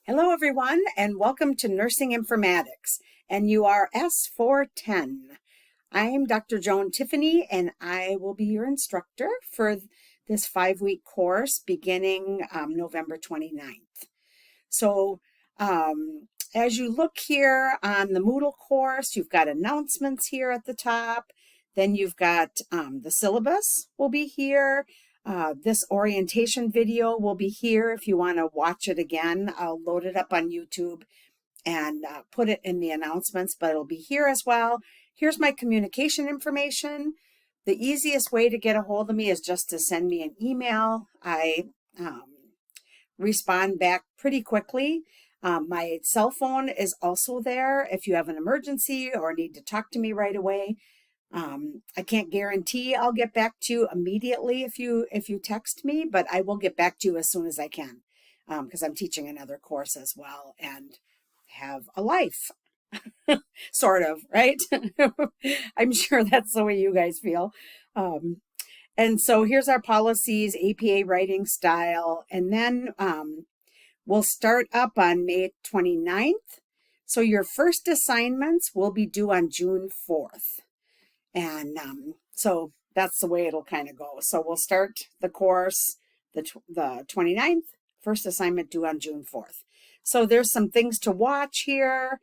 Hello, everyone, and welcome to Nursing Informatics, NURS410. I'm Dr. Joan Tiffany, and I will be your instructor for this 5-week course beginning November 29th. So, as you look here on the Moodle course, you've got announcements here at the top. Then you've got the syllabus will be here. This orientation video will be here if you want to watch it again. I'll load it up on YouTube and put it in the announcements, but it'll be here as well. Here's my communication information. The easiest way to get a hold of me is just to send me an email. I respond back pretty quickly. My cell phone is also there if you have an emergency or need to talk to me right away. I can't guarantee I'll get back to you immediately if you text me, but I will get back to you as soon as I can, because I'm teaching another course as well and have a life, sort of, right? I'm sure that's the way you guys feel. And so here's our policies, APA writing style, and then we'll start up on May 29th. So your first assignments will be due on June 4th. And so that's the way it'll kind of go. So we'll start the course the 29th, first assignment due on June 4th. So there's some things to watch here.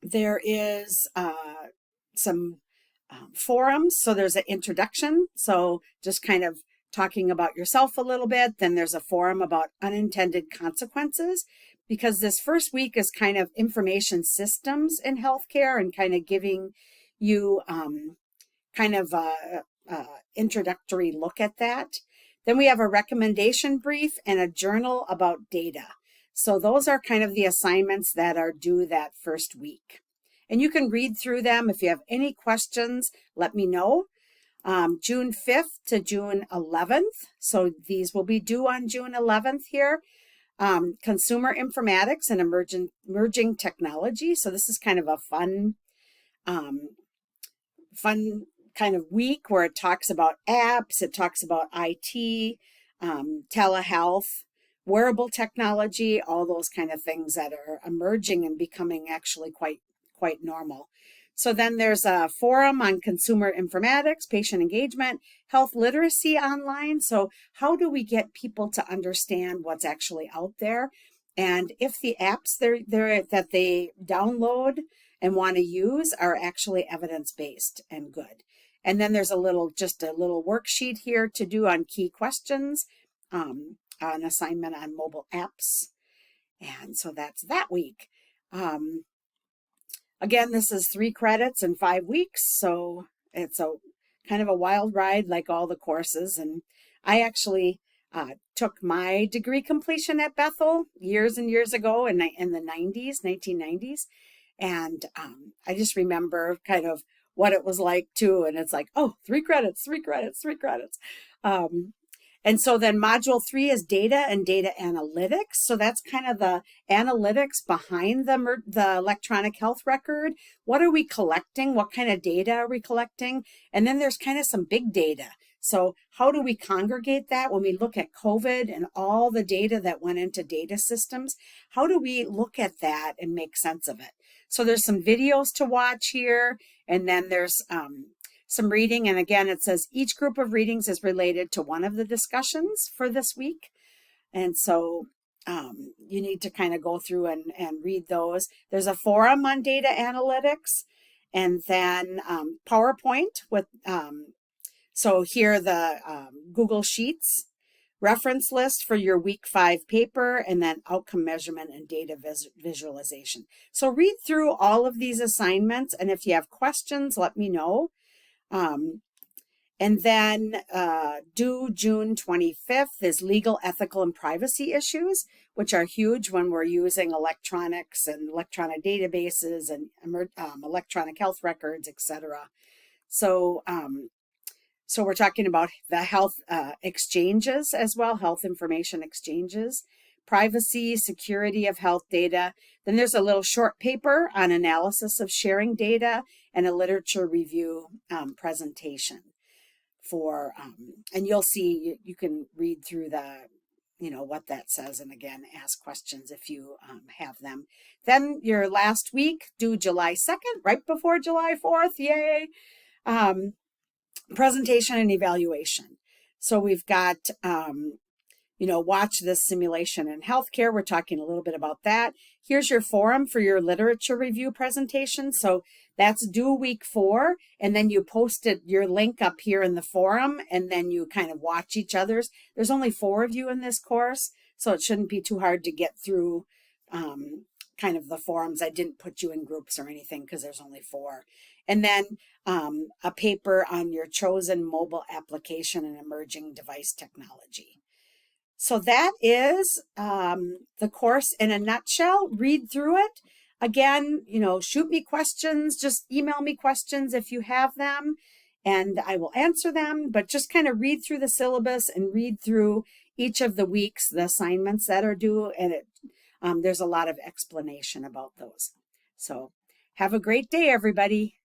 There is some forums. So there's an introduction. So just kind of talking about yourself a little bit. Then there's a forum about unintended consequences, because this first week is kind of information systems in healthcare and kind of giving you kind of a introductory look at that. Then we have a recommendation brief and a journal about data. So those are kind of the assignments that are due that first week. And you can read through them. If you have any questions, let me know. June 5th to June 11th. So these will be due on June 11th here. Consumer informatics and emerging technology. So this is kind of a fun kind of week where it talks about apps, it talks about IT, telehealth, wearable technology, all those kind of things that are emerging and becoming actually quite normal. So then there's a forum on consumer informatics, patient engagement, health literacy online. So how do we get people to understand what's actually out there? And if the apps that they download and want to use are actually evidence-based and good. And then there's just a little worksheet here to do on key questions, an assignment on mobile apps. And so that's that week. Again, this is 3 credits in 5 weeks. So it's a kind of a wild ride like all the courses. And I actually took my degree completion at Bethel years and years ago in the 1990s. And I just remember kind of what it was like too. And it's like, oh, 3 credits. And so then module 3 is data and data analytics. So that's kind of the analytics behind the electronic health record. What are we collecting? What kind of data are we collecting? And then there's kind of some big data. So how do we congregate that when we look at COVID and all the data that went into data systems? How do we look at that and make sense of it? So there's some videos to watch here, and then there's some reading. And again, it says each group of readings is related to one of the discussions for this week. And so you need to kind of go through and read those. There's a forum on data analytics, and then PowerPoint with, so here the Google Sheets, reference list for your week 5 paper, and then outcome measurement and data visualization. So read through all of these assignments, and if you have questions, let me know. And then due June 25th is legal, ethical, and privacy issues, which are huge when we're using electronics and electronic databases and electronic health records, etc. So So we're talking about the health exchanges as well, health information exchanges, privacy, security of health data. Then there's a little short paper on analysis of sharing data and a literature review presentation for, and you'll see, you can read through what that says. And again, ask questions if you have them. Then your last week, due July 2nd, right before July 4th. Yay. Presentation and evaluation. So we've got, watch this simulation in healthcare. We're talking a little bit about that. Here's your forum for your literature review presentation. So that's due week 4. And then you posted your link up here in the forum, and then you kind of watch each other's. There's only 4 of you in this course, so it shouldn't be too hard to get through kind of the forums. I didn't put you in groups or anything because there's only 4. And then a paper on your chosen mobile application and emerging device technology. So that is the course in a nutshell. Read through it. Again, shoot me questions. Just email me questions if you have them, and I will answer them. But just kind of read through the syllabus and read through each of the weeks, the assignments that are due, and there's a lot of explanation about those. So have a great day, everybody.